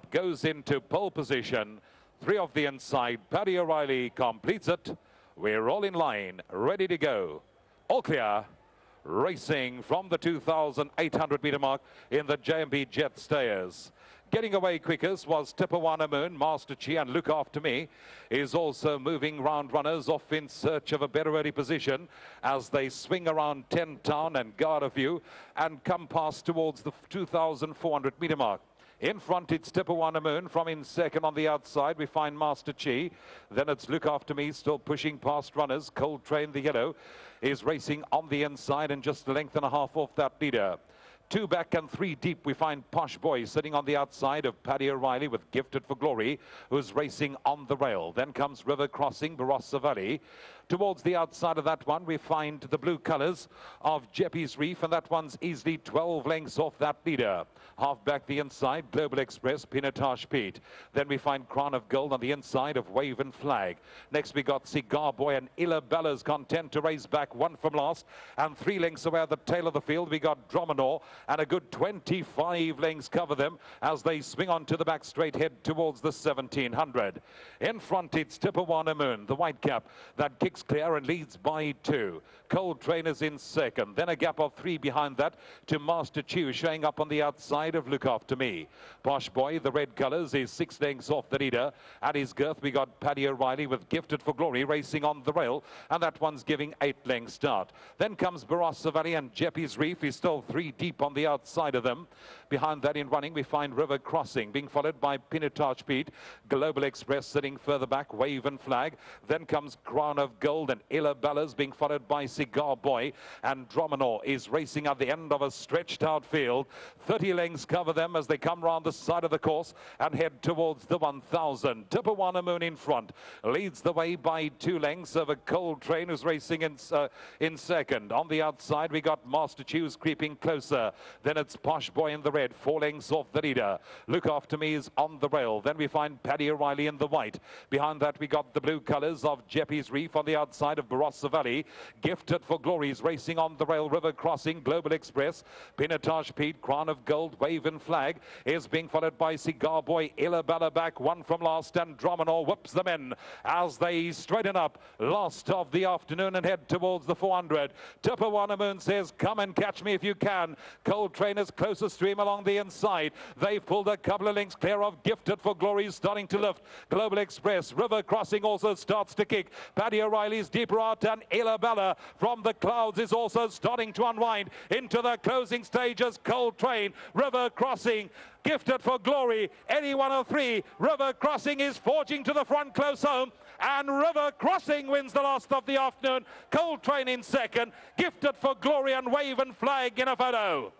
up, goes into pole position. 3 off the inside. Paddy O'Reilly completes it. We're all in line, ready to go. All clear. Racing from the 2,800 meter mark in the JMB Jet Stayers. Getting away quickest was Tipawana Moon, Master Chi, and Look After Me is also moving round runners off in search of a better early position as they swing around 10 Town and guard a few and come past towards the 2,400 meter mark. In front, it's Tipawana Moon. From in second on the outside, we find Master Chi. Then it's Look After Me, still pushing past runners. Cold Train, the yellow, is racing on the inside and just a length and a half off that leader. 2 back and 3 deep, we find Posh Boy sitting on the outside of Paddy O'Reilly with Gifted for Glory, who's racing on the rail. Then comes River Crossing, Barossa Valley. Towards the outside of that one, we find the blue colours of Jeppy's Reef, and that one's easily 12 lengths off that leader. Half back the inside, Global Express, Pinotage Pete. Then we find Crown of Gold on the inside of Wave and Flag. Next we got Cigar Boy and Illa Bella's content to race back 1 from last. And 3 lengths away at the tail of the field, we got Dromanor, and a good 25 lengths cover them as they swing on to the back straight, head towards the 1,700. In front, it's Tipawana Moon, the white cap that kicks clear and leads by 2. Cold Train is in second. Then a gap of 3 behind that to Master Chew, showing up on the outside of Look After Me. Posh Boy, the red colours, is 6 lengths off the leader. At his girth, we got Paddy O'Reilly with Gifted for Glory racing on the rail, and that one's giving 8 lengths start. Then comes Barossa Valley, and Jeppy's Reef is still 3 deep on the outside of them. Behind that in running, we find River Crossing, being followed by Pinotage Pete. Global Express sitting further back, Wave and Flag. Then comes Crown of Gold and Illa Bellas, being followed by Cigar Boy. And Dromanor is racing at the end of a stretched out field. 30 lengths cover them as they come round the side of the course and head towards the 1,000. Tipawana Moon in front, leads the way by 2 lengths over Cold Train, who's racing in second. On the outside, we got Master Chews creeping closer. Then it's Posh Boy in the red, 4 lengths off the leader. Look After Me is on the rail. Then we find Paddy O'Reilly in the white. Behind that, we got the blue colours of Jeppy's Reef on the outside of Barossa Valley. Gifted for Glories racing on the rail. River Crossing, Global Express, Pinotage Pete, Crown of Gold, Wave and Flag is being followed by Cigar Boy, Illa Bella back 1 from last, and Dromanor whips them in as they straighten up last of the afternoon and head towards the 400. Tipawana Moon says, come and catch me if you can. Cold Train is closest to him along the inside. They've pulled a couple of lengths clear of Gifted for Glory, starting to lift. Global Express, River Crossing also starts to kick. Paddy O'Reilly's deeper out, and Illa Bella from the clouds is also starting to unwind into the closing stages. Cold Train, River Crossing, Gifted for Glory, any one of 3. River Crossing is forging to the front close home, and River Crossing wins the last of the afternoon. Cold Train in second, Gifted for Glory and Wave and Flag in a photo.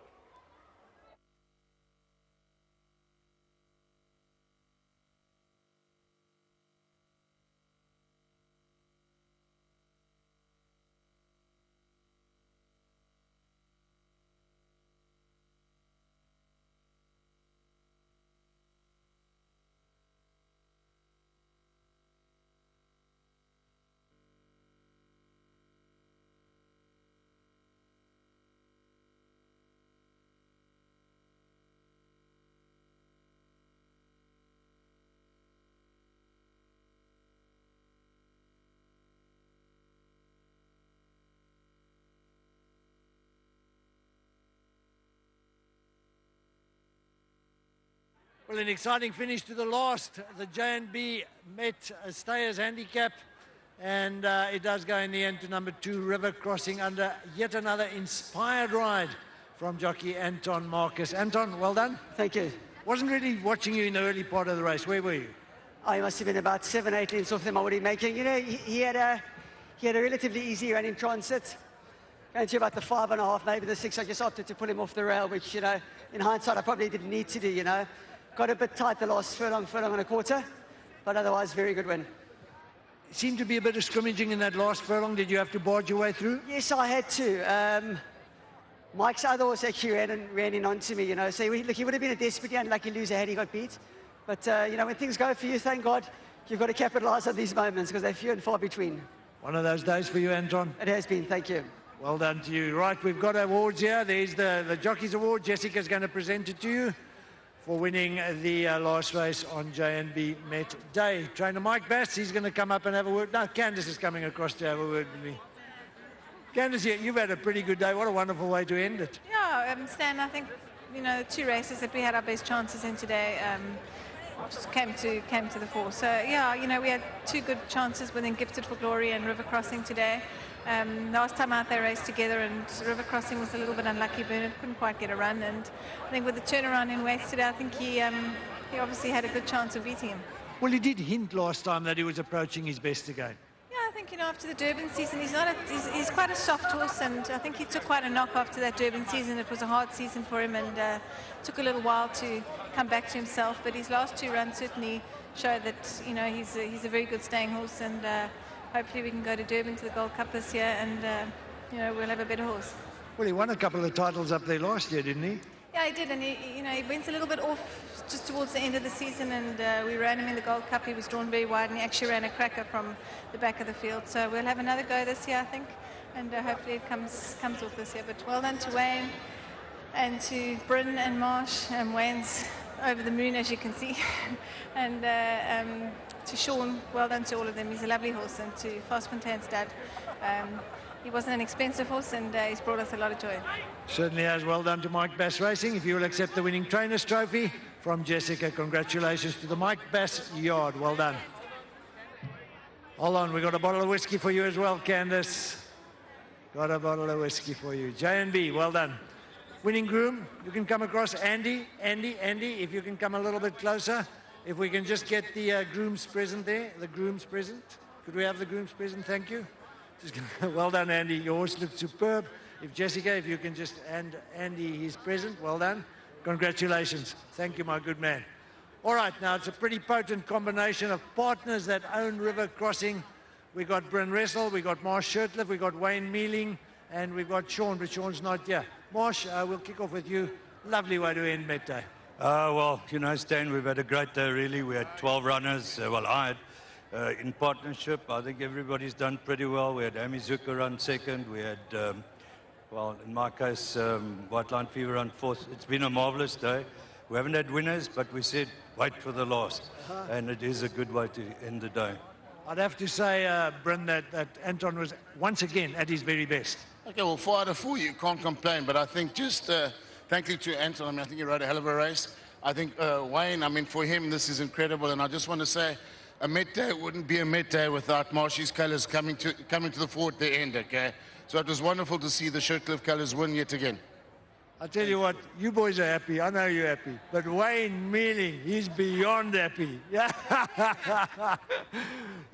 Well, an exciting finish to the last. The J&B met Stayers handicap, and it does go in the end to number 2, River Crossing, under yet another inspired ride from jockey Anton Marcus. Anton, well done. Thank you. Wasn't really watching you in the early part of the race. Where were you? I must have been about 7, 8 lengths off them already making. You know, he had a relatively easy run in transit. Going to about the 5.5, maybe the 6. I just opted to put him off the rail, which, you know, in hindsight, I probably didn't need to do, you know. Got a bit tight the last furlong and a quarter, but otherwise very good win. Seemed to be a bit of scrimmaging in that last furlong. Did you have to barge your way through? Yes, I had to. Mike's other horse actually ran in onto me, you know. So look, he would have been a desperately unlucky loser had he got beat. But, you know, when things go for you, thank God, you've got to capitalise on these moments because they're few and far between. One of those days for you, Anton. It has been, thank you. Well done to you. Right, we've got awards here. There's the Jockeys Award. Jessica's going to present it to you for winning the last race on J&B Met Day. Trainer Mike Bass, he's going to come up and have a word. No, Candice is coming across to have a word with me. Candice, you've had a pretty good day. What a wonderful way to end it. Yeah, Stan, I think, you know, the 2 races that we had our best chances in today just came to the fore. So, yeah, you know, we had 2 good chances within Gifted for Glory and River Crossing today. Last time out they raced together, and River Crossing was a little bit unlucky. Bernard couldn't quite get a run, and I think with the turnaround in weights today, I think he obviously had a good chance of beating him. Well, he did hint last time that he was approaching his best again. Yeah, I think, you know, after the Durban season, he's quite a soft horse, and I think he took quite a knock after that Durban season. It was a hard season for him, and took a little while to come back to himself. But his last 2 runs certainly showed that, you know, he's a very good staying horse, and hopefully we can go to Durban to the Gold Cup this year, and you know, we'll have a better horse. Well, he won a couple of titles up there last year, didn't he? Yeah, he did, and he went a little bit off just towards the end of the season, and we ran him in the Gold Cup. He was drawn very wide, and he actually ran a cracker from the back of the field. So we'll have another go this year, I think, and hopefully it comes off this year. But well done to Wayne and to Bryn and Marsh. Wayne's over the moon, as you can see, and to Sean, well done to all of them. He's a lovely horse, and to Fastfontaine's dad. He wasn't an expensive horse, and he's brought us a lot of joy. Certainly has. Well done to Mike Bass Racing. If you will accept the winning trainers trophy from Jessica, congratulations to the Mike Bass Yard. Well done. Hold on, we got a bottle of whiskey for you as well, Candice. Got a bottle of whiskey for you. J&B, well done. Winning groom, you can come across. Andy, if you can come a little bit closer. If we can just get the groom's present there, the groom's present. Could we have the groom's present? Thank you. Well done, Andy. Your horse looked superb. If Jessica, if you can just hand Andy his present, well done. Congratulations. Thank you, my good man. All right, now it's a pretty potent combination of partners that own River Crossing. We got Bryn Wrestle, we got Marsh Shirtliff, we got Wayne Mealing, and we've got Sean, but Sean's not here. Marsh, we'll kick off with you. Lovely way to end Met Day. Well, you know, Stan, we've had a great day, really. We had 12 runners. Well, I had. In partnership, I think everybody's done pretty well. We had Amy Zucker run second. We had, well, in my case, White Line Fever run fourth. It's been a marvelous day. We haven't had winners, but we said wait for the last. And it is a good way to end the day. I'd have to say, Bryn, that Anton was once again at his very best. Okay, well, 4 out of 4, you can't complain. But I think just thank you to Anton. I mean, I think he rode a hell of a race. I think Wayne, I mean, for him, this is incredible. And I just want to say, a Met Day wouldn't be a Met Day without Marshy's colours coming to the fore at the end, okay? So it was wonderful to see the Shirtliff colours win yet again. I'll tell you what, you boys are happy. I know you're happy. But Wayne Mealing, he's beyond happy.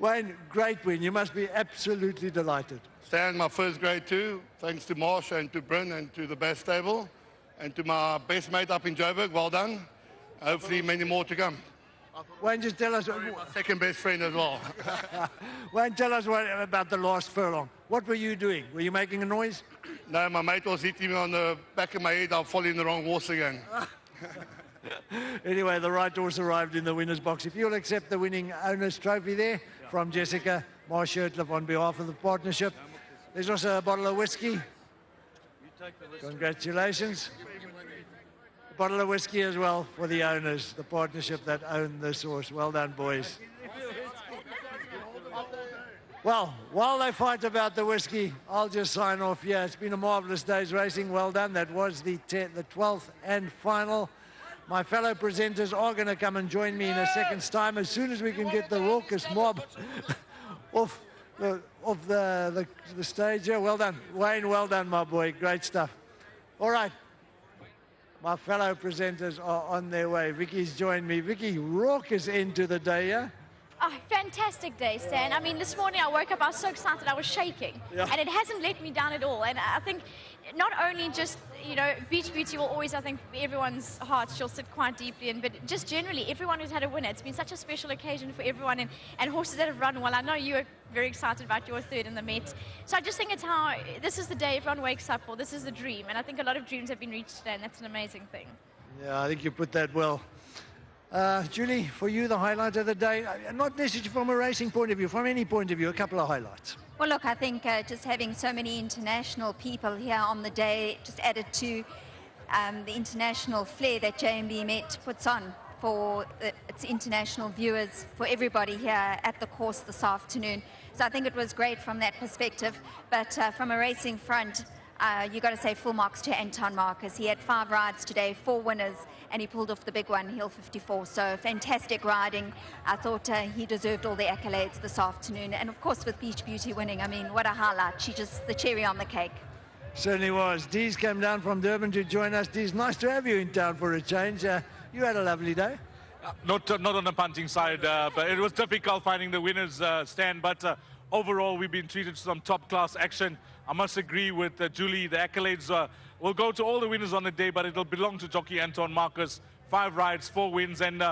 Wayne, great win. You must be absolutely delighted. Stan, my first grade 2, thanks to Marsh and to Bryn and to the best stable. And to my best mate up in Joburg, well done. Hopefully many more to come. Wayne, just tell us... My second best friend as well. Wayne, tell us about the last furlong. What were you doing? Were you making a noise? No, my mate was hitting me on the back of my head. I'll fall in the wrong horse again. Anyway, the right horse arrived in the winner's box. If you'll accept the winning owner's trophy there from Jessica, Marsh Shirtliff on behalf of the partnership. There's also a bottle of whiskey. Congratulations. A bottle of whiskey as well for the owners, the partnership that own this horse. Well done, boys. Well, while they fight about the whiskey, I'll just sign off here. It's been a marvellous day's racing. Well done. That was the 12th and final. My fellow presenters are going to come and join me in a second's time as soon as we can get the raucous mob off the stage here. Well done. Wayne, well done, my boy. Great stuff. All right. My fellow presenters are on their way. Vicky's joined me. Vicky, raucous end to the day, yeah? Oh, fantastic day, Stan. I mean, this morning I woke up, I was so excited, I was shaking. Yeah. And it hasn't let me down at all. And I think not only just, you know, Beach Beauty will always, I think, everyone's hearts, she'll sit quite deeply in, but just generally, everyone who's had a winner, it's been such a special occasion for everyone, and horses that have run well. I know you were very excited about your third in the Met. So I just think it's how, this is the day everyone wakes up for, this is the dream. And I think a lot of dreams have been reached today, and that's an amazing thing. Yeah, I think you put that well. Julie, for you, the highlight of the day, not necessarily from a racing point of view, from any point of view, a couple of highlights. Well, look, I think just having so many international people here on the day just added to the international flair that J&B Met puts on for its international viewers, for everybody here at the course this afternoon. So I think it was great from that perspective. But from a racing front, you got to say full marks to Anton Marcus. He had 5 rides today, 4 winners, and he pulled off the big one, Hill 54. So fantastic riding. I thought he deserved all the accolades this afternoon. And of course with Beach Beauty winning, I mean, what a highlight. She just the cherry on the cake. Certainly was. Dees came down from Durban to join us. Dees, nice to have you in town for a change. You had a lovely day. Not on the punting side, but it was difficult finding the winners stand. But overall, we've been treated to some top-class action. I must agree with Julie. The accolades will go to all the winners on the day, but it'll belong to jockey Anton Marcus. 5 rides, 4 wins, and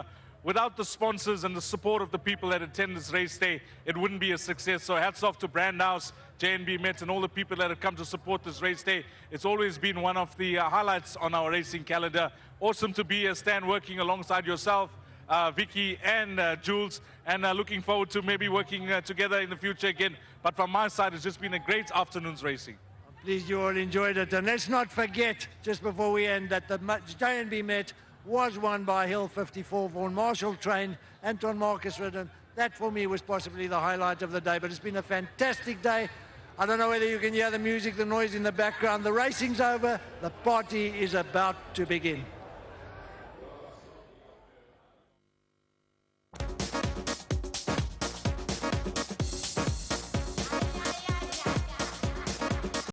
without the sponsors and the support of the people that attend this race day, it wouldn't be a success. So hats off to Brandhouse, J&B Met, and all the people that have come to support this race day. It's always been one of the highlights on our racing calendar. Awesome to be here, Stan, working alongside yourself, Vicky and Jules, and looking forward to maybe working together in the future again. But from my side, it's just been a great afternoon's racing. I'm pleased you all enjoyed it. And let's not forget, just before we end, that the J&B Met was won by Hill 54, Vaughan Marshall trained, Anton Marcus ridden. That for me was possibly the highlight of the day, but it's been a fantastic day. I don't know whether you can hear the music, the noise in the background. The racing's over, the party is about to begin.